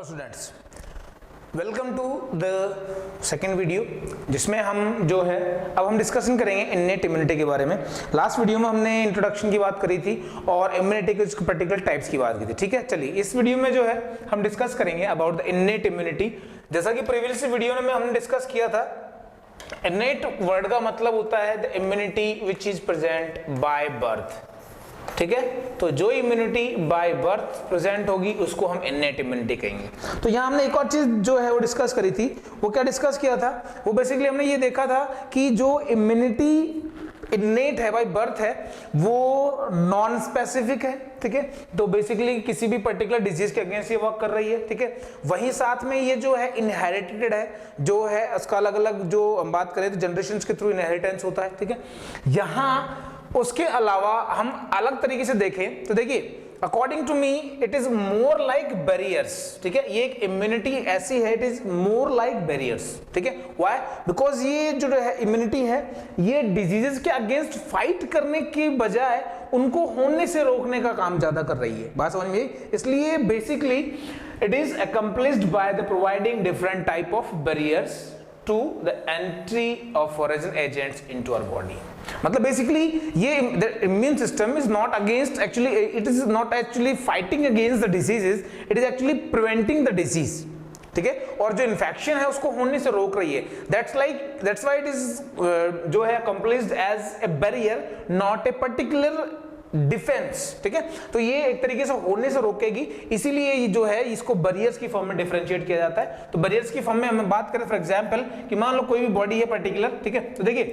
Hello students, welcome to the second video जिसमें हम जो है अब हम डिस्कशन करेंगे इन्नेट इम्यूनिटी के बारे में। लास्ट वीडियो में हमने इंट्रोडक्शन की बात करी थी और इम्यूनिटी के पर्टिकुलर टाइप्स की बात की थी। ठीक है, चलिए इस वीडियो में जो है हम डिस्कस करेंगे अबाउट द इन्नेट इम्यूनिटी। जैसा कि प्रीवियस वीडियो में हमने डिस्कस किया था, इन्नेट वर्ड का मतलब होता है the immunity which is present by birth. ठीक है, तो जो इम्यूनिटी बाय बर्थ प्रेजेंट होगी उसको हम इन्नेट इम्यूनिटी कहेंगे। तो यहाँ हमने एक और चीज जो है वो डिस्कस करी थी। वो क्या डिस्कस किया था? वो बेसिकली हमने ये देखा था कि जो इम्यूनिटी इन्नेट है बाय बर्थ है वो नॉन स्पेसिफिक है। ठीक है, तो बेसिकली किसी भी पर्टिकुलर डिजीज के अगेंस्ट ये वर्क कर रही है। ठीक है, वहीं साथ में ये जो है इनहेरिटेड है, जो है उसका अलग अलग जो हम बात करें तो जनरेशंस के थ्रू इनहेरिटेंस होता है। ठीक है, यहाँ उसके अलावा हम अलग तरीके से देखें तो देखिए according to me it is more like barriers. ठीक है, ये एक इम्यूनिटी ऐसी है, it is more like barriers. ठीक है, व्हाई? बिकॉज ये जो है इम्यूनिटी है ये डिजीजेस के अगेंस्ट फाइट करने की बजाय उनको होने से रोकने का काम ज्यादा कर रही है। बात समझ में? इसलिए basically it is accomplished by the providing different type of barriers to the entry of foreign agents into our body। मतलब बेसिकली ये the immune system is not against actually, it is not actually fighting against the diseases, it is actually preventing the disease। ठीक है, और जो infection है उसको होने से रोक रही है। that's why it is जो है accomplished as a barrier, not a particular defence. ठीक है, तो ये एक तरीके से होने से रोकेगी, इसीलिए ये जो है इसको बैरियर्स की फॉर्म में डिफरेंशिएट किया जाता है। तो बैरियर्स की फॉर्म में हम बात करें फॉर एग्जांपल कि मान लो कोई भी बॉडी है पर्टिकुलर। ठीक है, तो देखिए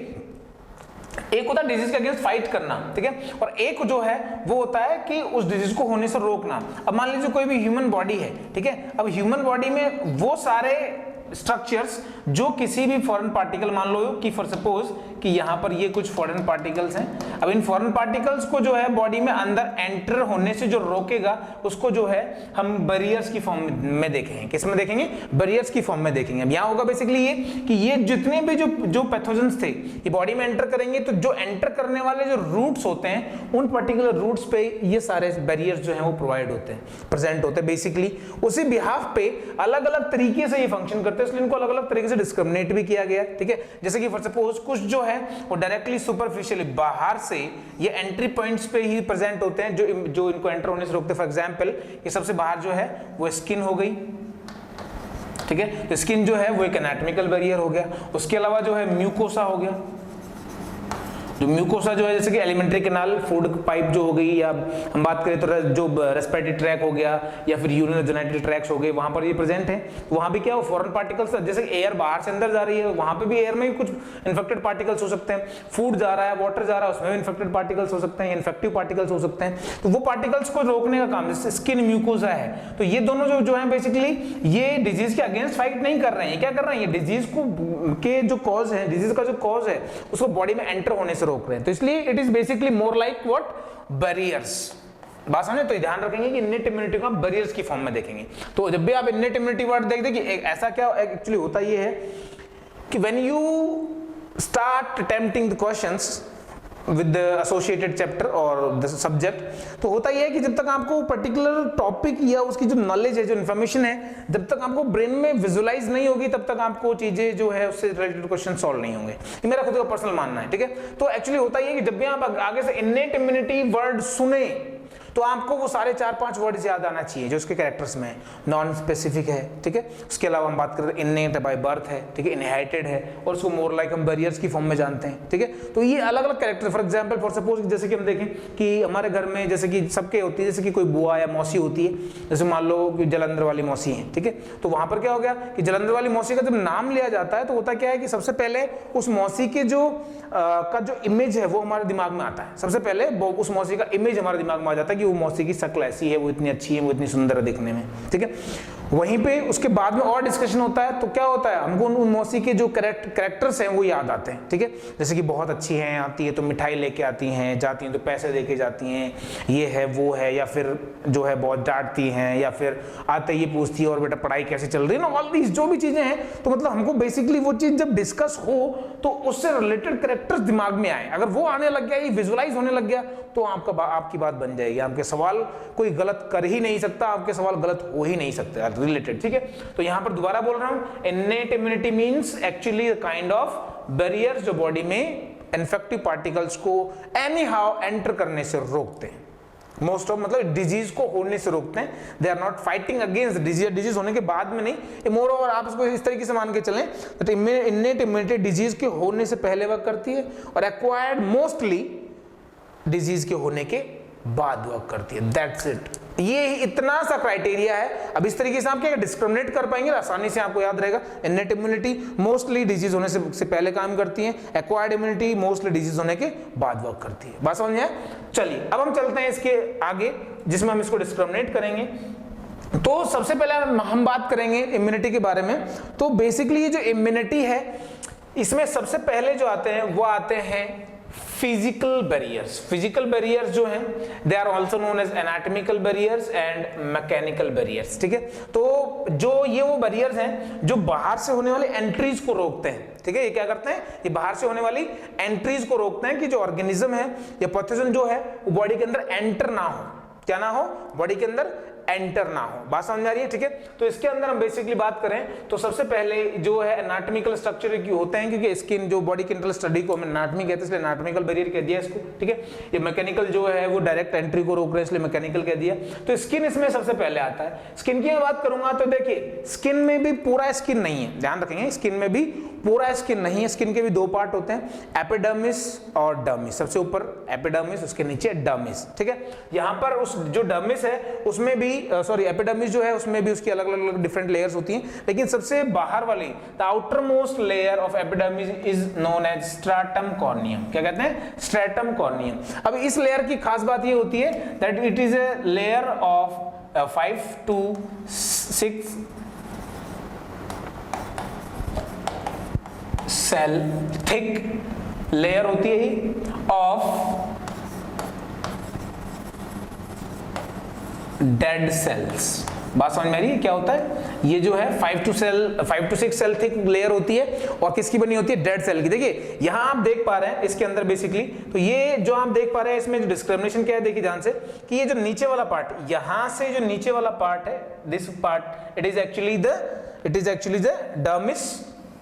एक होता है डिजीज के अगेंस्ट फाइट करना, ठीक है, और एक जो है वो होता है कि उस डिजीज को होने से रोकना। अब मान लीजिए कोई भी ह्यूमन बॉडी है, ठीक है, अब ह्यूमन बॉडी में वो सारे स्ट्रक्चर्स जो किसी भी फॉरेन पार्टिकल, मान लो कि फॉर सपोज कि यहाँ पर ये कुछ फॉरेन पार्टिकल्स हैं, अब इन फॉरेन पार्टिकल्स को जो है बॉडी में अंदर एंटर होने से जो रोकेगा उसको जो है हम बैरियर्स की फॉर्म में देखेंगे। किस में देखेंगे? बैरियर्स की फॉर्म में देखेंगे। अब यहाँ होगा बेसिकली ये कि ये जितने भी जो पैथोजेंस थे ये बॉडी में एंटर करेंगे, तो जो एंटर करने वाले जो रूट्स होते हैं उन पर्टिकुलर रूट्स पे ये सारे बैरियर्स जो है वो प्रोवाइड होते हैं, प्रेजेंट होते हैं। बेसिकली उसी बिहाफ पे अलग अलग तरीके से ये फंक्शन करते हैं, इसलिए इनको अलग अलग तरीके से डिस्क्रिमिनेट भी किया गया। ठीक है, जैसे कि फॉर सपोज कुछ जो है वो डायरेक्टली सुपरफिशियली बाहर से ये एंट्री पॉइंट्स पे ही प्रेजेंट होते हैं जो इनको एंटर होने से रोकते हैं। फॉर एग्जांपल ये सबसे बाहर जो है वो स्किन हो गई। ठीक है, तो स्किन जो है वो एक एनाटॉमिकल बैरियर हो गया। उसके अलावा जो है म्यूकोसा हो गया। जो म्यूकोसा जो है जैसे कि एलिमेंट्री कैनाल, फूड पाइप जो हो गई, या हम बात करें तो जो रेस्पिरेटरी ट्रैक हो गया या फिर यूरिनरी जेनिटल ट्रैक्स हो गए, वहां पर ये प्रेजेंट है। वहां भी क्या हो, फॉरेन पार्टिकल्स, जैसे एयर बाहर से अंदर जा रही है वहां पे भी एयर में भी कुछ इन्फेक्टेड पार्टिकल्स हो सकते हैं। फूड जा रहा है, वाटर जा रहा है, उसमें भी इन्फेक्टेड पार्टिकल्स हो सकते हैं, इन्फेक्टिव पार्टिकल्स हो सकते हैं। तो वो पार्टिकल्स को रोकने का काम, जैसे स्किन म्यूकोसा है, तो ये दोनों जो है बेसिकली ये डिजीज के अगेंस्ट फाइट नहीं कर रहे हैं। क्या कर रहे हैं? ये डिजीज को के जो कॉज है, डिजीज का जो कॉज है उसको बॉडी में एंटर होने से रोक रहे हैं। तो इसलिए it is basically more like what, barriers. बात समझे? तो ध्यान रखेंगे कि इन्नेट इम्यूनिटी को हम बैरियर्स की फॉर्म में देखेंगे। तो जब भी आप इन्नेट इम्यूनिटी वर्ड देखते कि ऐसा क्या एक्चुअली होता ये है कि when you start attempting the questions with the associated chapter और द सब्जेक्ट, तो होता यह है कि जब तक आपको पर्टिकुलर टॉपिक या उसकी जो नॉलेज है, जो इन्फॉर्मेशन है, जब तक आपको ब्रेन में विजुलाइज नहीं होगी तब तक आपको चीजें जो है उससे रिलेटेड क्वेश्चन सॉल्व नहीं होंगे। ये मेरा खुद का पर्सनल मानना है। ठीक है, तो एक्चुअली होता यह है कि जब भी आप आगे से इन्नेट इम्यूनिटी वर्ड सुने तो आपको वो सारे 4-5 वर्ड याद आना चाहिए जो उसके कैरेक्टर्स में है। नॉन स्पेसिफिक है, ठीक है, उसके अलावा हम बात करें तो इन्नेट बाय बर्थ है, ठीक है, इनहेरिटेड है, और उसको मोर लाइक हम बैरियर्स की फॉर्म में जानते हैं। ठीक है, तो ये अलग अलग character, for example for suppose जैसे कि हम देखें कि हमारे घर में जैसे कि सबके होती है, जैसे कि कोई बुआ या मौसी होती है, जैसे मान लो कि जलंधर वाली मौसी है। ठीक है, तो वहां पर क्या हो गया कि जलंधर वाली मौसी का जब नाम लिया जाता है तो होता क्या है कि सबसे पहले उस मौसी के जो इमेज है वो हमारे दिमाग में आता है। सबसे पहले उस मौसी का इमेज हमारे दिमाग में आ जाता है कि वो मौसी की शक्ल ऐसी है, वो इतनी अच्छी है, वो इतनी सुंदर है दिखने में। ठीक है, वहीं पे उसके बाद में और डिस्कशन होता है तो क्या होता है, हमको उन मौसी के जो कैरेक्टर्स हैं वो याद आते हैं। ठीक है, जैसे कि बहुत अच्छी हैं, आती है तो मिठाई लेके आती हैं, जाती हैं तो पैसे देके जाती हैं, ये है वो है, या फिर जो है बहुत डांटती हैं, या फिर आते ये पूछती है और बेटा पढ़ाई कैसे चल रही है ना, ऑल दीज जो भी चीजें हैं। तो मतलब हमको बेसिकली वो चीज जब डिस्कस हो तो उससे रिलेटेड कैरेक्टर्स दिमाग में आए, अगर वो आने लग गया, ये विजुअलाइज होने लग गया तो आपकी बात बन जाएगी, आप आपके सवाल कोई गलत कर ही नहीं सकता, आपके सवाल गलत हो ही नहीं सकते रिलेटेड, ठीक है। तो यहां पर दोबारा बोल रहा हूं, innate immunity means actually kind of barrier जो बॉडी में इन्फेक्टिव पार्टिकल्स को एनी हाउ एंटर करने से रोकते हैं, मोस्ट ऑफ मतलब डिजीज को होने से रोकते हैं। They are not fighting against disease, disease होने के बाद में नहीं, मोर ओवर आप इसको इस तरीके से मान के चलें तो इन्नेट इम्यूनिटी डिजीज के होने से पहले वर्क करती है और एक्वायर्ड मोस्टली डिजीज के होने के बाद वर्क करती है। दैट्स इट, ये इतना सा क्राइटेरिया है। अब इस तरीके से आप क्या डिस्क्रिमिनेट कर पाएंगे, आसानी से आपको याद रहेगा। इन्नेट इम्यूनिटी मोस्टली डिजीज होने से पहले काम करती है, एक्वायर्ड इम्यूनिटी मोस्टली डिजीज होने के बाद वर्क करती है। बात समझ में आया? चलिए अब हम चलते हैं इसके आगे जिसमें हम इसको डिस्क्रिमिनेट करेंगे। तो सबसे पहले हम बात करेंगे इम्यूनिटी के बारे में। तो बेसिकली ये जो इम्यूनिटी है इसमें सबसे पहले जो आते हैं वो आते हैं फिजिकल बैरियर्स। फिजिकल बैरियर्स जो हैं they are also known as anatomical barriers and mechanical barriers, ठीक है। तो जो ये वो बैरियर्स हैं जो बाहर से होने वाली एंट्रीज को रोकते हैं, ठीक है। ये क्या करते हैं, ये बाहर से होने वाली एंट्रीज को रोकते हैं कि जो ऑर्गेनिज्म है या पैथोजन जो है वो बॉडी के अंदर एंटर ना हो, क्या ना हो, बॉडी के अंदर एंटर ना हो। बात समझ आ रही है, ठीक है। तो इसके अंदर हम बेसिकली बात करें तो सबसे पहले जो है एनाटॉमिकल स्ट्रक्चर की होते हैं, क्योंकि स्किन जो बॉडी की इंटरनल स्टडी को हम एनाटॉमी कहते हैं इसलिए एनाटॉमिकल बैरियर कह दिया इसको, ठीक है। ये मैकेनिकल जो है वो डायरेक्ट एंट्री को रोक रहे हैं इसलिए मैकेनिकल कह दिया। तो स्किन इसमें सबसे पहले आता है। स्किन की मैं बात करूंगा तो देखिए स्किन में भी पूरा स्किन नहीं है, ध्यान रखेंगे, स्किन में भी पूरा स्किन नहीं है। स्किन के भी दो पार्ट होते हैं, एपिडर्मिस और डर्मिस। सबसे ऊपर एपिडर्मिस, उसके नीचे डर्मिस, ठीक है। यहाँ पर उस जो डर्मिस है उसमें भी एपिडर्मिस जो है उसमें भी उसकी अलग अलग डिफरेंट लेयर्स होती हैं, लेकिन सबसे बाहर वाली the outer most layer of epidermis is known as stratum corneum. क्या कहते हैं, स्ट्रैटम कॉर्नियम। अब इस लेयर की खास बात ये होती है that it is a layer of 5 to 6 cell thick layer होती है ऑफ डेड सेल्स। बात समझ में आ रही है क्या होता है, ये जो है 5 to 6 सेल थिक लेयर होती है और किसकी बनी होती है, डेड सेल की। देखिए यहां आप देख पा रहे हैं इसके अंदर बेसिकली, तो ये जो आप देख पा रहे हैं इसमें जो डिस्क्रिमिनेशन क्या है देखिए ध्यान से, कि ये जो नीचे वाला पार्ट, यहां से जो नीचे वाला पार्ट है, this part it is actually the dermis.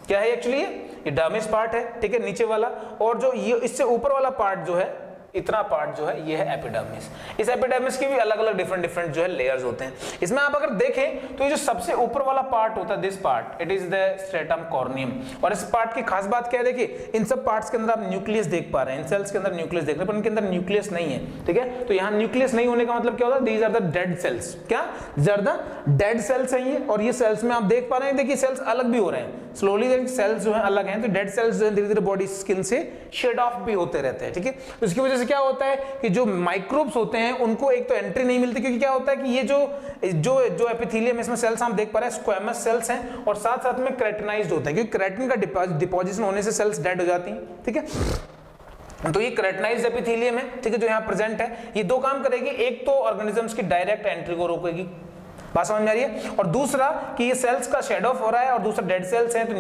क्या है एक्चुअली, ये डर्मिस पार्ट है, ठीक है, नीचे वाला। और जो ये इससे ऊपर वाला पार्ट जो है, इतना पार्ट जो है ये है एपिडर्मिस। इस एपिडर्मिस के भी अलग अलग डिफरेंट जो है लेयर्स होते हैं। इसमें आप अगर देखें तो ये जो सबसे ऊपर वाला पार्ट होता है, this part it is the stratum corneum. और इस पार्ट की खास बात क्या है, देखिए इन सब पार्ट्स के अंदर आप न्यूक्लियस देख पा रहे हैं, इन सेल्स के अंदर न्यूक्लियस देख रहे हैं, पर इनके अंदर न्यूक्लियस नहीं है, ठीक है। तो यहाँ न्यूक्लियस नहीं होने का मतलब क्या होता है, these are the dead cells. क्या, these are the dead cells हैं ये। और ये सेल्स में आप देख पा रहे हैं, देखिए सेल्स अलग भी हो रहे हैं स्लोली, सेल्स जो है अलग हैं। तो डेड सेल्स जो है धीरे धीरे बॉडी स्किन से शेड ऑफ भी होते रहते हैं, ठीक है। तो इसकी वजह से क्या होता है कि जो माइक्रोब्स होते हैं उनको एक तो एंट्री नहीं मिलती, क्योंकि क्या होता है कि ये जो एपिथेलियम इसमें सेल्स हम देख पा रहे हैं स्क्वेमस सेल्स हैं और साथ साथ में क्रेटिनाइज्ड होते हैं, क्योंकि क्रेटिन का डिपोजिशन होने से सेल्स डेड हो जाती हैं, ठीक है। तो ये क्रेटिनाइज्ड एपिथेलियम है, ठीक है, जो यहाँ प्रेजेंट है। ये दो काम करेगी, एक तो ऑर्गेनिजम्स की डायरेक्ट एंट्री को रोकेगी, बात समझ में आ रही है, और दूसरा कि ये सेल्स का शेड ऑफ हो रहा है और दूसरा डेड सेल्स हैं तो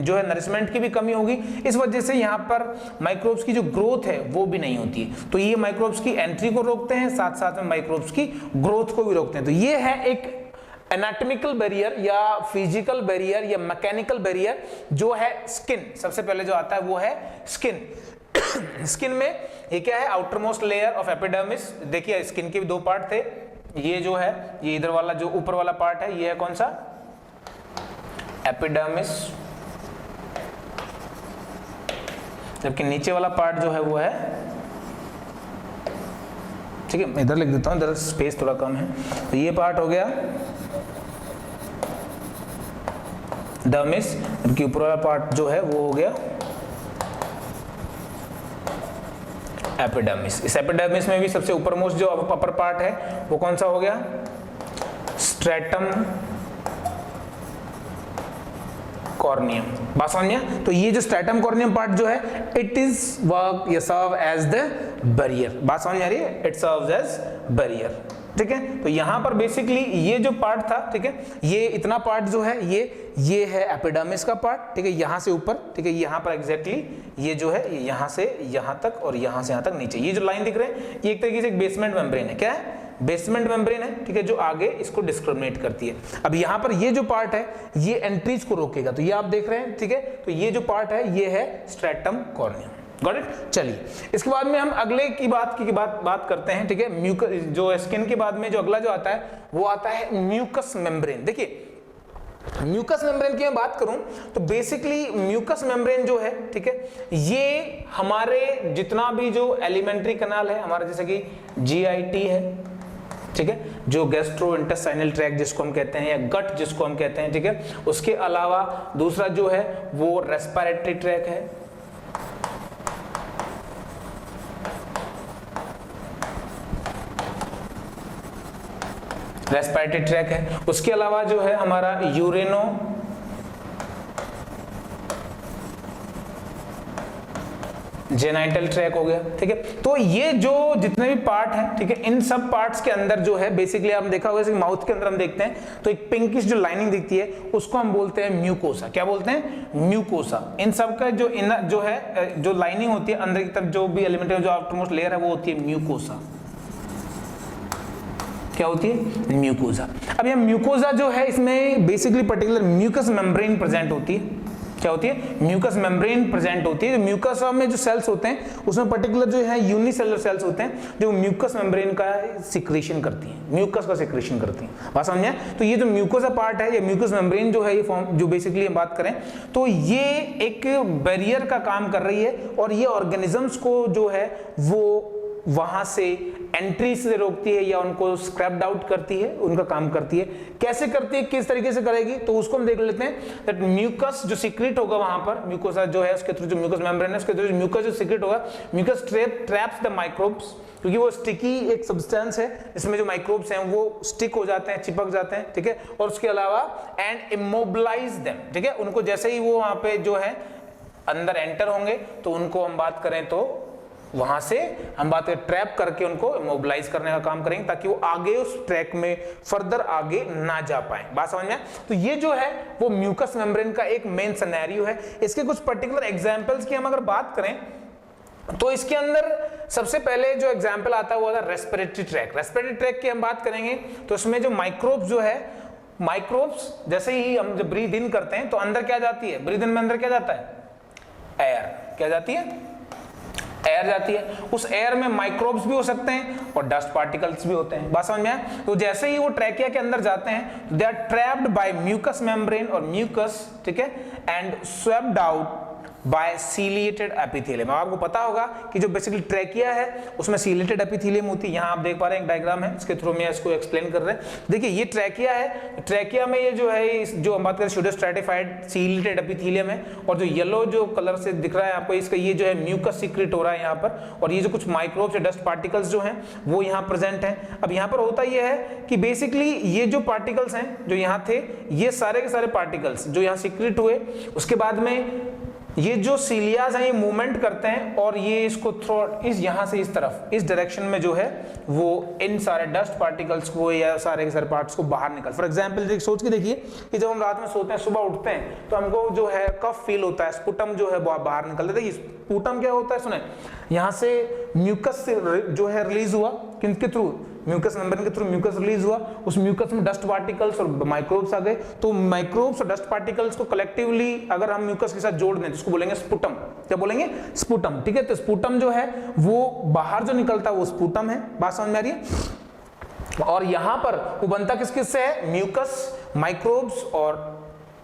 जो है नरिशमेंट की भी कमी होगी। इस वजह से यहाँ पर माइक्रोब्स की जो ग्रोथ है वो भी नहीं होती है। तो ये माइक्रोब्स की एंट्री को रोकते हैं, साथ साथ में माइक्रोब्स की ग्रोथ को भी रोकते हैं। तो ये है एक एनाटॉमिकल बैरियर या फिजिकल बैरियर या मैकेनिकल बैरियर जो है स्किन। सबसे पहले जो आता है वो है स्किन। स्किन में ये क्या है, outer most layer of epidermis. देखिए स्किन के भी दो पार्ट थे, ये जो है ये इधर वाला जो ऊपर वाला पार्ट है ये है कौन सा, एपिडर्मिस, जबकि नीचे वाला पार्ट जो है वो है, ठीक है, इधर लिख देता हूं, इधर स्पेस थोड़ा कम है। तो ये पार्ट हो गया डर्मिस, जबकि ऊपर वाला पार्ट जो है वो हो गया एपिडर्मिस। इस एपिडर्मिस में भी सबसे ऊपर मोस्ट जो अपर पार्ट है वो कौन सा हो गया, स्ट्रेटम कॉर्नियम। बात समझ में? तो ये जो स्ट्रेटम कॉर्नियम पार्ट जो है इट इज वर्क या सर्व एज द बैरियर। बात समझ में आ रही है, इट सर्व्स एज बैरियर। ठीक है। तो यहाँ पर बेसिकली ये जो पार्ट था, ठीक है, ये इतना पार्ट जो है ये है एपिडर्मिस का पार्ट, ठीक है, यहाँ से ऊपर, ठीक है, यहाँ पर एग्जैक्टली ये जो है यहाँ से यहाँ तक और यहाँ से यहाँ तक नीचे, ये जो लाइन दिख रहे हैं ये एक तरीके से एक बेसमेंट मेम्ब्रेन है। क्या है? बेसमेंट मेम्ब्रेन है, ठीक है, जो आगे इसको डिस्क्रिमिनेट करती है। अब यहाँ पर ये जो पार्ट है ये एंट्रीज को रोकेगा, तो ये आप देख रहे हैं, ठीक है। तो ये जो पार्ट है ये है स्ट्रेटम कॉर्नियम। Got it? चलिए इसके बाद में हम अगले की बात करते हैं, ठीक है। म्यूकस, जो स्किन के बाद में जो अगला जो आता है वो आता है म्यूकस मेम्ब्रेन। देखिए म्यूकस मेम्ब्रेन की मैं बात करूं तो बेसिकली म्यूकस मेम्ब्रेन जो है, ठीक है, ये हमारे जितना भी जो एलिमेंट्री कैनाल है हमारा, जैसे कि GIT है, ठीक है, जो गैस्ट्रो इंटेस्टाइनल ट्रैक्ट जिसको हम कहते हैं या गट जिसको हम कहते हैं, ठीक है, उसके अलावा दूसरा जो है वो रेस्पिरेटरी ट्रैक है, रेस्पिरेटरी ट्रैक है, उसके अलावा जो है हमारा यूरेनो जेनाइटल ट्रैक हो गया, ठीक है। तो ये जो जितने भी पार्ट हैं, ठीक है, इन सब पार्ट्स के अंदर जो है बेसिकली आपने देखा होगा, जैसे माउथ के अंदर हम देखते हैं तो एक पिंकिश जो लाइनिंग दिखती है उसको हम बोलते हैं म्यूकोसा। क्या बोलते हैं? म्यूकोसा। इन सब का जो इनर जो है जो लाइनिंग होती है अंदर की तरफ, जो भी एलिमेंट जो आउटरमोस्ट लेयर है वो होती है म्यूकोसा। क्या होती है? म्यूकोसा। अब यह म्यूकोसा जो है इसमें basically particular mucus membrane present होती है। क्या होती है? म्यूकस मेम्ब्रेन प्रेजेंट होती है। म्यूकस में जो सेल्स होते हैं उसमें पर्टिकुलर जो है यूनिसेलुलर सेल्स होते हैं जो म्यूकस मेम्ब्रेन का सिक्रीशन करती हैं, म्यूकस का सिक्रीशन करती हैं। बात समझ में? तो ये जो म्यूकोसा पार्ट है, ये म्यूकस मेम्ब्रेन जो है, ये फॉर्म जो बेसिकली हम बात करें तो ये एक बैरियर का काम कर रही है और ये ऑर्गेनिजम्स को जो है वो वहां से एंट्री से रोकती है या उनको स्क्रैप्ड आउट करती है, उनका काम करती है। कैसे करती है, किस तरीके से करेगी, तो उसको हम देख लेते हैं। दैट म्यूकस जो सीक्रेट होगा वहां पर, म्यूकोसा जो है उसके थ्रू, जो म्यूकस मेम्ब्रेन है उसके थ्रू म्यूकस जो सीक्रेट होगा, म्यूकस ट्रैप्स द माइक्रोब्स, क्योंकि वो स्टिकी एक सब्सटेंस है इसमें जो माइक्रोब्स हैं वो स्टिक हो जाते हैं, चिपक जाते हैं, ठीक है। और उसके अलावा एंड इमोबिलाइज देम, ठीक है, उनको जैसे ही वो वहां पे जो है अंदर एंटर होंगे तो उनको हम बात करें तो वहां से हम बात करें ट्रैप करके उनको मोबिलाइज करने का काम करेंगे ताकि वो आगे उस ट्रैक में फर्दर आगे ना जा पाए। बात समझ में? तो ये जो है वो म्यूकस मेम्ब्रेन का एक मेन सिनेरियो है। इसके कुछ पर्टिकुलर एग्जांपल्स की हम अगर बात करें तो इसके अंदर सबसे पहले जो एग्जांपल आता है वो आता है रेस्पिरेटरी ट्रैक। रेस्पिरेटरी ट्रैक की हम बात करेंगे तो इसमें जो माइक्रोब्स जो है, माइक्रोब्स जैसे ही हम जब ब्रीथ इन करते हैं तो अंदर क्या जाती है, ब्रीथ इन में अंदर क्या जाता है? एयर। क्या जाती है? एयर जाती है। उस एयर में माइक्रोब्स भी हो सकते हैं और डस्ट पार्टिकल्स भी होते हैं। बात समझ में आया? तो जैसे ही वो ट्रैकिया के अंदर जाते हैं they are trapped by mucus membrane और म्यूकस, ठीक है, and swept out by ciliated epithelium. आपको पता होगा कि जो बेसिकली ट्रैकिया है उसमें सीलिएटेड एपिथेलियम होती है। यहाँ आप देख पा रहे हैं एक डायग्राम है, इसके थ्रू मैं इसको एक्सप्लेन कर रहे हैं। देखिए ये ट्रैकिया है, ट्रैकिया में ये जो है जो हम बात करें स्यूडोस्ट्रैटिफाइड सीलिएटेड एपिथेलियम है और जो येलो जो कलर से दिख रहा है आपको इसका, ये जो है म्यूकस सीक्रेट हो रहा है यहाँ पर, और ये जो कुछ माइक्रोब्स या डस्ट पार्टिकल्स जो हैं वो यहाँ प्रेजेंट हैं। अब यहाँ पर होता ये है कि बेसिकली ये जो पार्टिकल्स हैं जो यहाँ थे, ये सारे के सारे पार्टिकल्स जो यहाँ सीक्रेट हुए, उसके बाद में ये जो सीलियाज हैं ये मूवमेंट करते हैं और ये इसको थ्रू इस यहाँ से इस तरफ इस डायरेक्शन में जो है वो इन सारे डस्ट पार्टिकल्स को या सारे के सारे पार्ट्स को बाहर निकल। फॉर एग्जांपल सोच के देखिए कि जब हम रात में सोते हैं सुबह उठते हैं तो हमको जो है कफ फील होता है, स्पुटम जो है बाहर निकलता है। स्पुटम क्या होता है सुने, यहाँ से म्यूकस जो है रिलीज हुआ, किनके थ्रू? म्यूकस मेम्ब्रेन के थ्रू म्यूकस रिलीज हुआ, उस म्यूकस में डस्ट पार्टिकल्स और माइक्रोब्स आ गए। तो माइक्रोब्स और डस्ट पार्टिकल्स को कलेक्टिवली अगर हम म्यूकस के साथ जोड़ दें तो उसको बोलेंगे स्पुटम। क्या बोलेंगे? स्पुटम, ठीक है। तो स्पुटम जो है वो बाहर जो निकलता है वो स्पुटम है। बात समझ में आ रही है? और यहां पर वो बनता किस किस से है? म्यूकस, माइक्रोब्स और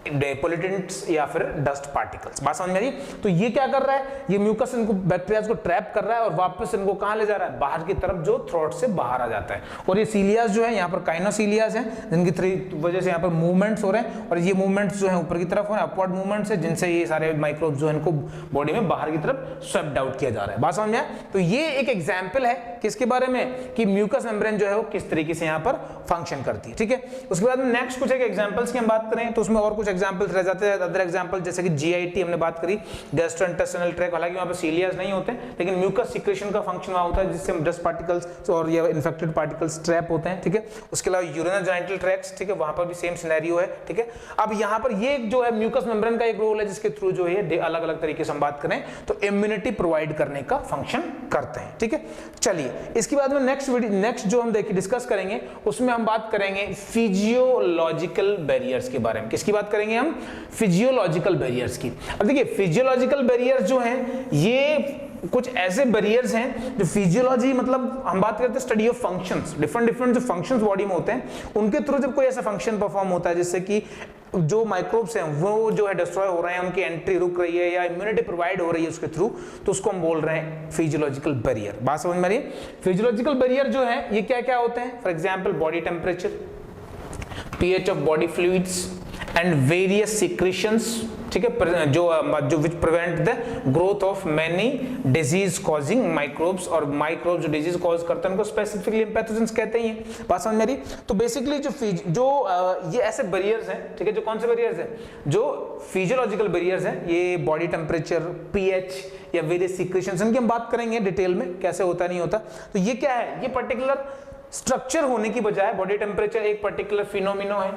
डेपोलिटेंट्स या फिर डस्ट पार्टिकल्स। बात समझ में आ रही? तो ये क्या कर रहा है, ये म्यूकस इनको बैक्टीरिया को ट्रैप कर रहा है और वापस इनको कहां ले जा रहा है? बाहर की तरफ, जो थ्रोट से बाहर आ जाता है। और ये सीलियाज जो है यहाँ पर काइनोसीलियाज हैं जिनकी वजह से यहाँ पर मूवमेंट्स हो रहे हैं और ये मूवमेंट्स जो है ऊपर की तरफ हो रहे हैं, अपवर्ड मूवमेंट्स है, जिनसे ये सारे माइक्रोब्स जो है इनको बॉडी में बाहर की तरफ स्वेप्ड आउट किया जा रहा है। बात समझ में आया? तो ये एक एग्जाम्पल है किसके बारे में कि म्यूकस मेम्ब्रेन जो है वो किस तरीके से यहाँ पर फंक्शन करती है। ठीक है, उसके बाद नेक्स्ट कुछ एक एग्जाम्पल्स की हम बात करें तो उसमें और कुछ एग्जांपल्स रह जाते हैं। अदर एग्जांपल जैसे कि जीआईटी हमने बात करी, गैस्ट्रोइंटेस्टाइनल ट्रैक्ट, हालांकि वहां पे सीलियाज नहीं होते लेकिन म्यूकस सिक्रेशन का फंक्शन वहां होता है जिससे डस्ट पार्टिकल्स और ये इन्फेक्टेड पार्टिकल्स ट्रैप होते हैं, ठीक है। उसके अलावा यूरिनरी जेनिटल ट्रैक्ट्स, ठीक है, वहां पर भी सेम सिनेरियो है, ठीक है। अब यहाँ पर ये जो है म्यूकस मेम्ब्रेन का एक रोल है जिसके थ्रू जो है अलग अलग तरीके से हम बात करें तो इम्यूनिटी प्रोवाइड करने का फंक्शन करते हैं, ठीक है। चलिए इसके बाद में नेक्स्ट जो हम देखिए डिस्कस करेंगे उसमें हम बात करेंगे फिजियोलॉजिकल बैरियर्स के बारे में। किसकी बात करेंगे हम? फिजियोलॉजिकल बैरियर्स की। अब देखिए फिजियोलॉजिकल बैरियर्स जो हैं ये कुछ ऐसे बैरियर्स हैं जो फिजियोलॉजी मतलब हम बात करते हैं स्टडी ऑफ फंक्शंस, डिफरेंट जो फंक्शंस बॉडी में होते हैं उनके थ्रू जब कोई ऐसा फंक्शन परफॉर्म होता है जिससे कि जो माइक्रोब्स हैं वो जो है डिस्ट्रॉय हो रहे हैं, उनकी एंट्री रुक रही है या इम्यूनिटी प्रोवाइड हो रही है उसके थ्रू, तो उसको हम बोल रहे हैं फिजियोलॉजिकल बैरियर। बात समझ में आ रही है? फिजियोलॉजिकल बैरियर जो है ये क्या क्या होते हैं? For example body temperature, pH of body fluids and various secretions, ठीक है, जो which prevent the growth of many disease causing microbes, और माइक्रोब्स जो डिजीज कॉज करते हैं उनको स्पेसिफिकली पैथोजेंस कहते हैं। बात समझ में आ रही? तो बेसिकली जो ये ऐसे बैरियर्स हैं, ठीक है, जो कौन से बैरियर्स हैं? जो फिजियोलॉजिकल बैरियर्स हैं, ये बॉडी टेम्परेचर, pH या वेरियस सिक्रेशंस, इनकी हम बात करेंगे डिटेल में कैसे होता नहीं होता। तो ये क्या है? ये पर्टिकुलर स्ट्रक्चर होने की बजाय बॉडी टेम्परेचर एक पर्टिकुलर फिनोमिनो है,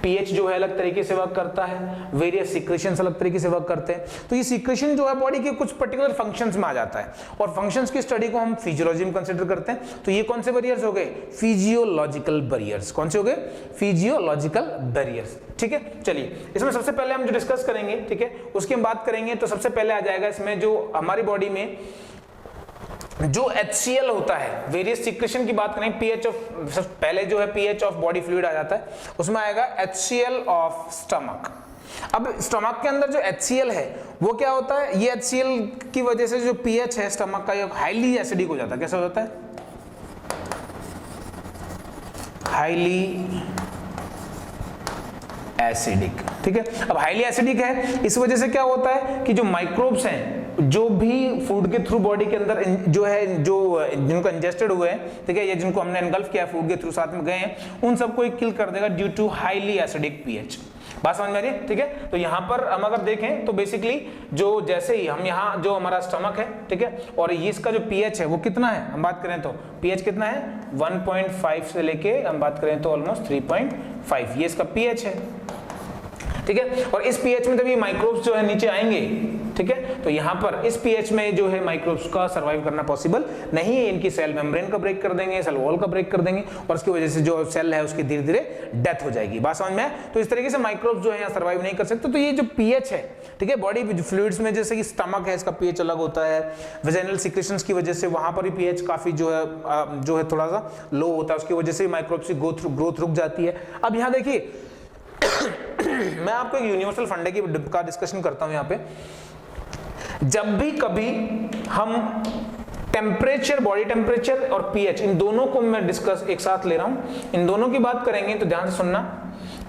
pH जो है अलग तरीके से वर्क करता है, वेरियस सिक्रेशंस अलग तरीके से वर्क करते हैं। तो ये सिक्रेशन जो है बॉडी के कुछ पर्टिकुलर फंक्शंस में आ जाता है और फंक्शंस की स्टडी को हम फिजियोलॉजी में कंसीडर करते हैं। तो ये कौन से बैरियर्स हो गए? Physiological barriers. कौन से हो गए? फिजियोलॉजिकल बैरियर्स, ठीक है। चलिए इसमें सबसे पहले हम जो डिस्कस करेंगे, ठीक है, उसकी हम बात करेंगे तो सबसे पहले आ जाएगा इसमें जो हमारी बॉडी में जो HCl होता है, वेरियस सिक्रेशन की बात करें, pH ऑफ पहले जो है pH ऑफ बॉडी फ्लूइड आ जाता है, उसमें आएगा HCl ऑफ स्टमक। अब स्टमक के अंदर जो HCl है वो क्या होता है? ये HCl की वजह से जो pH है स्टमक का ये हाईली एसिडिक हो जाता है। कैसा हो जाता है? हाईली एसिडिक, ठीक है। अब हाईली एसिडिक है, इस वजह से क्या होता है कि जो माइक्रोब्स हैं जो भी फूड के थ्रू बॉडी के अंदर जो है जो जिनको इंजेस्टेड हुए हैं, ठीक है, या जिनको हमने एनगल्फ किया फूड के थ्रू साथ में गए हैं, उन सबको एक किल कर देगा due to highly acidic pH। बात समझ में आ रही है? ठीक है। तो यहाँ पर हम अगर देखें तो बेसिकली जो जैसे ही हम यहाँ जो हमारा स्टमक है, ठीक है, और ये इसका जो pH है वो कितना है? हम बात करें तो pH कितना है? 1.5 से लेके हम बात करें तो ऑलमोस्ट 3.5 ये इसका pH है, ठीक है। और इस pH में जब ये माइक्रोब्स जो है नीचे आएंगे, ठीक है, तो यहाँ पर इस pH में जो है माइक्रोब्स का सर्वाइव करना पॉसिबल नहीं है। इनकी सेल मेम्ब्रेन का ब्रेक कर देंगे, सेल वॉल का ब्रेक कर देंगे और उसकी वजह से जो सेल है उसकी धीरे धीरे डेथ हो जाएगी। बात समझ में आए? तो इस तरीके से माइक्रोब्स जो है यहाँ सर्वाइव नहीं कर सकते। तो ये जो pH है, ठीक है, बॉडी फ्लूइड्स में जैसे कि स्टमक है इसका pH अलग होता है, वेजाइनल सिक्रेशंस की वजह से वहां पर भी pH काफी जो है थोड़ा सा लो होता है, उसकी वजह से माइक्रोब्स की ग्रोथ रुक जाती है। अब यहाँ देखिए मैं आपको एक यूनिवर्सल फंडे का डिस्कशन करता हूं। यहाँ पे जब भी कभी हम टेम्परेचर, बॉडी टेम्परेचर और pH इन दोनों को मैं डिस्कस एक साथ ले रहा हूं, इन दोनों की बात करेंगे तो ध्यान से सुनना।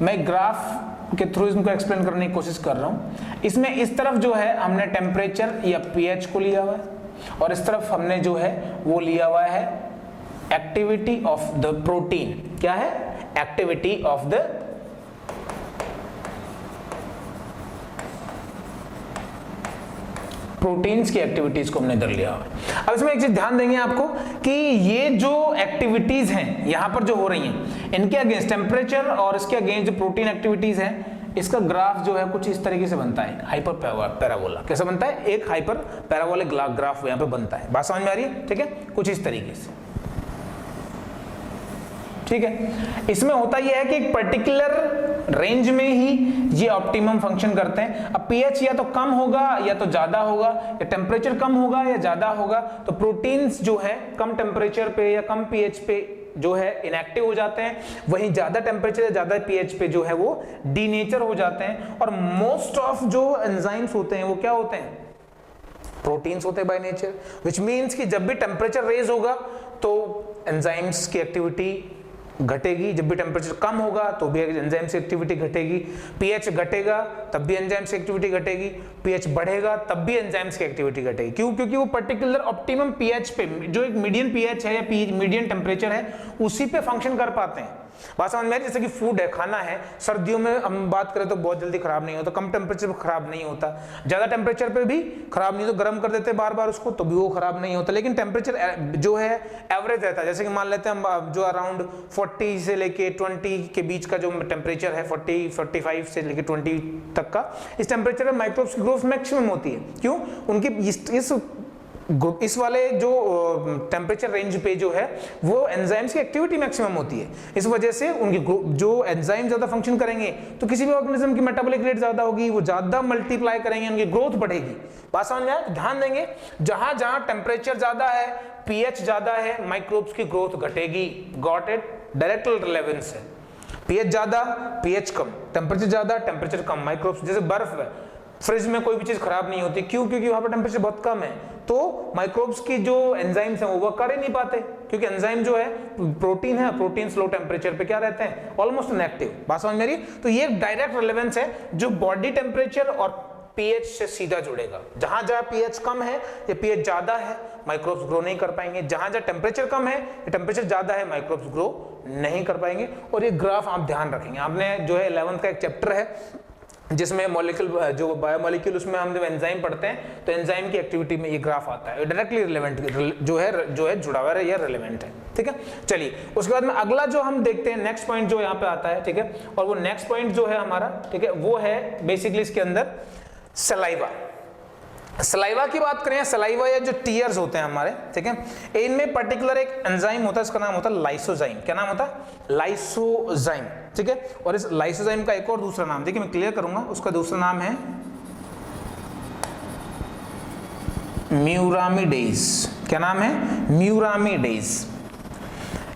मैं ग्राफ के थ्रू इनको एक्सप्लेन करने की कोशिश कर रहा हूं। इसमें इस तरफ जो है हमने टेम्परेचर या pH को लिया हुआ है और इस तरफ हमने जो है वो लिया हुआ है एक्टिविटी ऑफ द प्रोटीन। क्या है? एक्टिविटी ऑफ द प्रोटीन्स की एक्टिविटीज को हमने इधर लिया। अब इसमें एक चीज ध्यान देंगे आपको कि ये जो एक्टिविटीज हैं यहां पर जो हो रही हैं इनके अगेंस्ट टेम्परेचर और इसके अगेंस्ट जो प्रोटीन एक्टिविटीज हैं, इसका ग्राफ जो है कुछ इस तरीके से बनता है, हाइपर पैराबोला। कैसा बनता है? एक हाइपर पैराबोलिक ग्राफ यहां पे बनता है। बात समझ में आ रही है? ठीक है, कुछ इस तरीके से, ठीक है। इसमें होता यह है कि एक पर्टिकुलर रेंज में ही ये ऑप्टिमम फंक्शन करते हैं। अब pH या तो कम होगा या तो ज्यादा होगा, या टेम्परेचर कम होगा या ज्यादा होगा, तो प्रोटीन्स जो है कम टेम्परेचर पे या कम pH पे जो है इनएक्टिव हो जाते हैं, वहीं ज्यादा टेम्परेचर या ज्यादा pH पे जो है वो डीनेचर हो जाते हैं। और मोस्ट ऑफ जो एंजाइम्स होते हैं वो क्या होते हैं? प्रोटीन्स होते हैं बाय नेचर, विच मीन्स कि जब भी टेम्परेचर रेज होगा तो एंजाइम्स की एक्टिविटी घटेगी, जब भी टेम्परेचर कम होगा तो भी एंजाइम की एक्टिविटी घटेगी, pH घटेगा तब भी एंजाइम की एक्टिविटी घटेगी, pH बढ़ेगा तब भी एंजाइम्स की एक्टिविटी घटेगी। क्यों? क्योंकि वो पर्टिकुलर ऑप्टिमम pH पे जो एक मीडियन pH है या मीडियन टेम्परेचर है उसी पे फंक्शन कर पाते हैं। बात समझ में आ रही है? जैसे कि फूड है, खाना है, सर्दियों में हम बात करें तो बहुत जल्दी खराब नहीं होता, कम टेम्परेचर पर खराब नहीं होता, ज्यादा टेम्परेचर पे भी खराब नहीं होता, गर्म कर देते बार बार उसको तो भी वो खराब नहीं होता। लेकिन टेम्परेचर जो है एवरेज रहता है, जैसे कि मान लेते हैं हम जो अराउंड 40 से लेके 20 के बीच का जो टेम्परेचर है, 45 से लेके 20 तक का, इस टेम्परेचर में माइक्रोब्स की ग्रोथ मैक्सिमम होती है। क्यों? उनकी इस वाले जो टेम्परेचर रेंज पे जो है वो एंजाइम्स की एक्टिविटी मैक्सिमम होती है। इस वजह से उनकी जो एंजाइम ज्यादा फंक्शन करेंगे तो किसी भी ऑर्गेनिज्म की मेटाबॉलिक रेट ज्यादा होगी, वो ज्यादा मल्टीप्लाई करेंगे, उनकी ग्रोथ बढ़ेगी। बात समझ में आया? ध्यान देंगे, जहां जहां टेम्परेचर ज्यादा है, पीएच ज्यादा है, माइक्रोब्स की ग्रोथ घटेगी। Got it? डायरेक्ट रिलेवेंस है। पीएच ज्यादा, पीएच कम, टेम्परेचर ज्यादा, टेम्परेचर कम, माइक्रोब्स, जैसे बर्फ है, फ्रिज में कोई भी चीज खराब नहीं होती। क्यों? क्योंकि वहां पर टेम्परेचर बहुत कम है, तो माइक्रोब्स की जो एंजाइम्स हैं वो वर्क कर ही नहीं पाते, क्योंकि एंजाइम जो है प्रोटीन है, प्रोटीन लो टेम्परेचर पे क्या रहते हैं? Almost inactive. बात समझ में आ रही है? तो ये एक डायरेक्ट रिलेवेंस है जो बॉडी टेम्परेचर और पीएच से सीधा जुड़ेगा। जहां जहां पीएच कम है या पीएच ज्यादा है, माइक्रोब्स ग्रो नहीं कर पाएंगे। जहां जहां टेम्परेचर कम है या टेम्परेचर ज्यादा है, माइक्रोब्स ग्रो नहीं कर पाएंगे। और ये ग्राफ आप ध्यान रखेंगे, आपने जो है 11th का एक चैप्टर है जिसमें मॉलिक्यूल जो बायोमॉलिक्यूल, उसमें हम जब एंजाइम पढ़ते हैं तो एंजाइम की एक्टिविटी में ये ग्राफ आता है, डायरेक्टली रिलेवेंट जो है जुड़ा हुआ है, ये रिलेवेंट है। ठीक है, चलिए उसके बाद में अगला जो हम देखते हैं नेक्स्ट पॉइंट जो यहाँ पे आता है। ठीक है, और वो नेक्स्ट पॉइंट जो है हमारा, ठीक है, वो है बेसिकली इसके अंदर सलाइवा। सलाइवा की बात करें, सलाइवा या जो टीयर्स होते हैं हमारे, ठीक है, इनमें पर्टिकुलर एक एंजाइम होता है, इसका नाम होता है लाइसोजाइम। क्या नाम होता है? लाइसोजाइम। ठीक है, और इस लाइसोजाइम का एक और दूसरा नाम, देखिए मैं क्लियर करूंगा, उसका दूसरा नाम है म्यूरामिडेज। क्या नाम है? म्यूरामिडेज।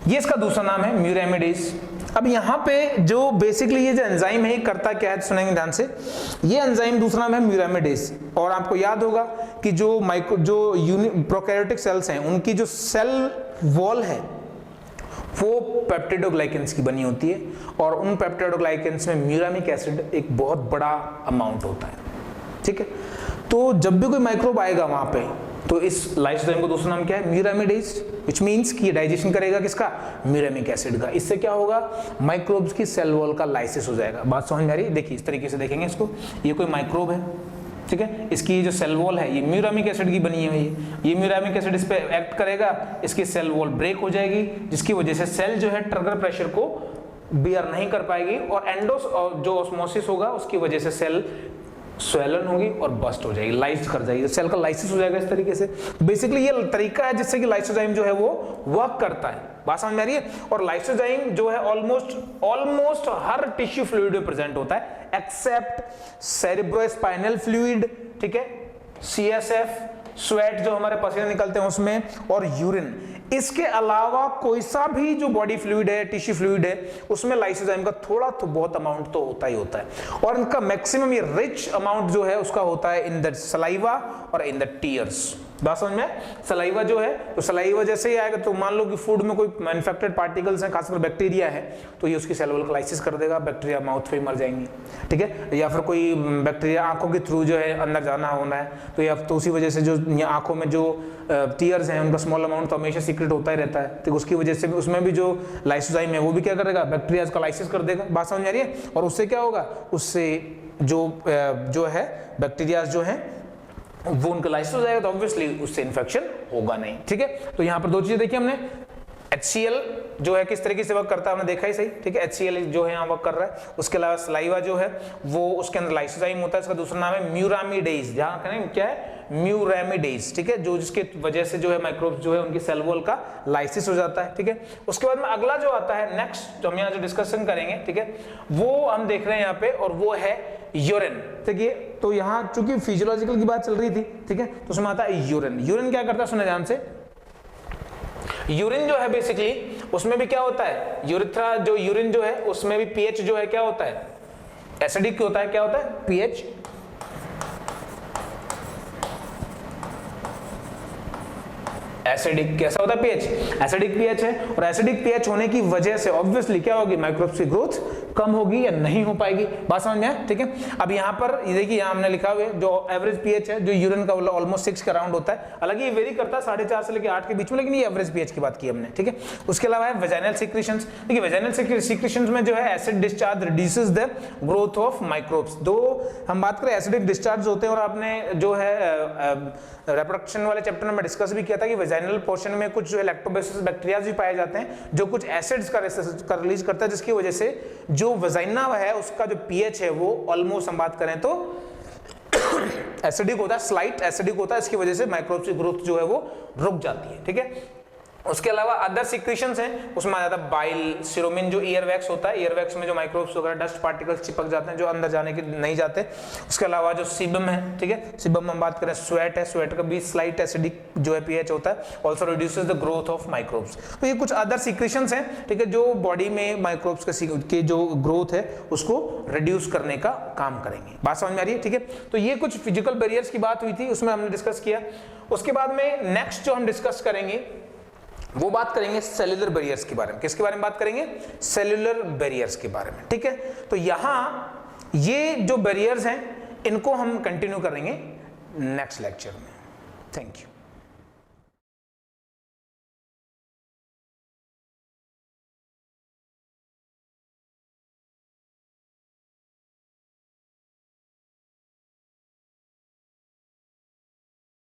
ये इसका दूसरा नाम है म्यूरामिडेज। अब यहाँ पे जो बेसिकली ये जो एंजाइम है ये करता क्या है, सुनेंगे ध्यान से। ये एंजाइम दूसरा नाम है म्यूरामिडेज। और आपको याद होगा कि जो प्रोकैरियोटिक सेल्स हैं, उनकी जो सेल वॉल है वो पेप्टिडोग्लाइकेंस की बनी होती है, और उन पेप्टिडोग्लाइकेंस में म्यूरामिक एसिड एक बहुत बड़ा अमाउंट होता है। ठीक है, तो जब भी कोई माइक्रोब आएगा वहां पे, तो इस लाइसोजाइम का दूसरा नाम क्या है? म्यूरामिडेज, व्हिच मींस कि ये डाइजेशन करेगा किसका? म्यूरामिक एसिड का। इससे क्या होगा? माइक्रोब्स की सेल वॉल का लाइसिस हो जाएगा। बात समझ में आ रही है? देखिए इस तरीके से देखेंगे इसको, ये कोई माइक्रोब है, ठीक है, इसकी जो सेल वॉल है ये म्यूरामिक एसिड की बनी हुई है। ये म्यूरामिक एसिड इस पे एक्ट करेगा, इसकी सेल वॉल ब्रेक हो जाएगी, जिसकी वजह से सेल जो है ट्रिगर प्रेशर को बियर नहीं कर पाएगी, और एंडोस जो ऑस्मोसिस होगा उसकी वजह से सेल स्वेलन होगी और बस्ट हो जाएगी, लाइस कर जाएगी, सेल का लाइसिस हो जाएगा। इस तरीके से बेसिकली ये तरीका है जिससे कि लाइसोजाइम जो है वो वर्क करता है। बात समझ में आ रही है? और लाइसोजाइम जो है ऑलमोस्ट हर टिश्यू फ्लूइड में प्रेजेंट होता है एक्सेप्ट सेरेब्रोस्पाइनल फ्लूइड, ठीक है, सीएसएफ, स्वेट जो हमारे पसीने निकलते हैं उसमें, और यूरिन। इसके अलावा कोई सा भी जो बॉडी फ्लूइड है, टिश्यू फ्लूइड है, उसमें लाइसोजाइम का थोड़ा तो बहुत अमाउंट तो होता ही होता है, और इनका मैक्सिमम ये रिच अमाउंट जो है उसका होता है इन द सलाइवा और इन द टीयर्स। बात समझ में? सलाइवा जो है, तो सलाइवा जैसे ही आएगा, तो मान लो कि फूड में कोई मैन्युफैक्चर्ड पार्टिकल्स हैं, खासकर बैक्टीरिया है, तो ये उसकी सेल वॉल लाइसिस कर देगा, बैक्टीरिया माउथ पे मर जाएंगी। ठीक है, या फिर कोई बैक्टीरिया आंखों के थ्रू जो है अंदर जाना होना है, तो या तो उसी वजह से जो आंखों में जो टीयर्स हैं उनका स्मॉल अमाउंट तो हमेशा सीक्रेट होता ही रहता है, तो उसकी वजह से उसमें भी जो लाइसोजाइम है वो भी क्या करेगा? बैक्टीरिया का लाइसिस कर देगा। बात समझ आ रही है? और उससे क्या होगा? उससे जो है बैक्टीरिया जो है वो उनका लाइसिस हो जाएगा, तो ऑब्वियसली उससे इन्फेक्शन होगा नहीं। ठीक है, तो यहाँ पर दो चीजें देखिए हमने, HCl जो है किस तरीके से वर्क करता है हमने देखा ही सही। ठीक है, HCl जो है यहाँ वर्क कर रहा है। उसके अलावा सलाइवा जो है वो उसके अंदर लाइसोजाइम होता है, इसका दूसरा नाम है म्यूरामिडेज। जहाँ करें क्या है? म्यूरामिडेज। ठीक है, जो जिसके वजह से जो है माइक्रोब्स जो है उनकी सेल वॉल का लाइसिस हो जाता है। ठीक है, उसके बाद में अगला जो आता है नेक्स्ट, जो हम यहाँ जो डिस्कशन करेंगे, ठीक है, वो हम देख रहे हैं यहाँ पे, और वो है यूरिन। ठीक है, तो यहाँ चूंकि फिजियोलॉजिकल की बात चल रही थी, ठीक है, तो उसमें आता है यूरिन। यूरिन क्या करता है? सुने ध्यान से। यूरिन जो है बेसिकली उसमें भी क्या होता है? यूरिथ्रा जो यूरिन जो है उसमें भी पीएच जो है क्या होता है? एसिडिक होता है। क्या होता है? PH acidic. कैसा होता है? पीएच एसिडिक पीएच है, और एसिडिक पीएच होने की वजह से ऑब्वियसली क्या होगी? माइक्रोब्स की ग्रोथ कम होगी या नहीं हो पाएगी। बात समझ में आया? ठीक है। अब यहाँ पर ये देखिए, यहाँ हमने लिखा हुआ है जो एवरेज पीएच है जो यूरिन का ऑलमोस्ट 6 के अराउंड होता है। हालांकि ये वेरी करता है 4.5 से लेकर 8 के बीच में, लेकिन ये एवरेज पीएच की बात की हमने। ठीक है। उसके अलावा है वेजाइनल सीक्रेशंस। देखिए वेजाइनल सीक्रेशंस में जो है acid discharge reduces the growth of microbes. दो हम बात करें एसिडिक डिस्चार्ज होते हैं, और आपने जो है रिप्रोडक्शन वाले चैप्टर में डिस्कस भी किया था कि वेजाइनल पोर्शन में कुछ जो लैक्टोबैसिलस बैक्टीरिया भी पाए जाते हैं जो कुछ एसिड्स का रिलीज करता है, जिसकी वजह से जो वेजाइना है उसका जो पीएच है वो ऑलमोस्ट हम बात करें तो एसिडिक होता है, स्लाइट एसिडिक होता है। इसकी वजह से माइक्रोब्स की ग्रोथ जो है वो रुक जाती है। ठीक है। उसके अलावा अदर सिक्रीशंस हैं, उसमें आ जाता है बाइल, सिरोमिन जो ईयर वैक्स होता है, ईयर वैक्स में जो माइक्रोब्स वगैरह डस्ट पार्टिकल्स चिपक जाते हैं जो अंदर जाने के नहीं जाते। उसके अलावा जो सीबम है, ठीक है, सीबम में हम बात करें स्वेट है, स्वेट का भी स्लाइट एसिडिक जो है पीएच होता है, also reduces the growth of microbes. तो ये कुछ अदर सिक्रीशंस हैं, ठीक है, जो बॉडी में माइक्रोब्स के जो ग्रोथ है उसको रिड्यूस करने का काम करेंगे। बात समझ में आ रही है? ठीक है। तो ये कुछ फिजिकल बैरियर्स की बात हुई थी, उसमें हमने डिस्कस किया। उसके बाद में नेक्स्ट जो हम डिस्कस करेंगे वो बात करेंगे सेल्यूलर बैरियर्स के बारे में। किसके बारे में बात करेंगे? सेल्यूलर बैरियर्स के बारे में। ठीक है। तो यहां ये जो बैरियर्स हैं इनको हम कंटिन्यू करेंगे नेक्स्ट लेक्चर में। Thank you.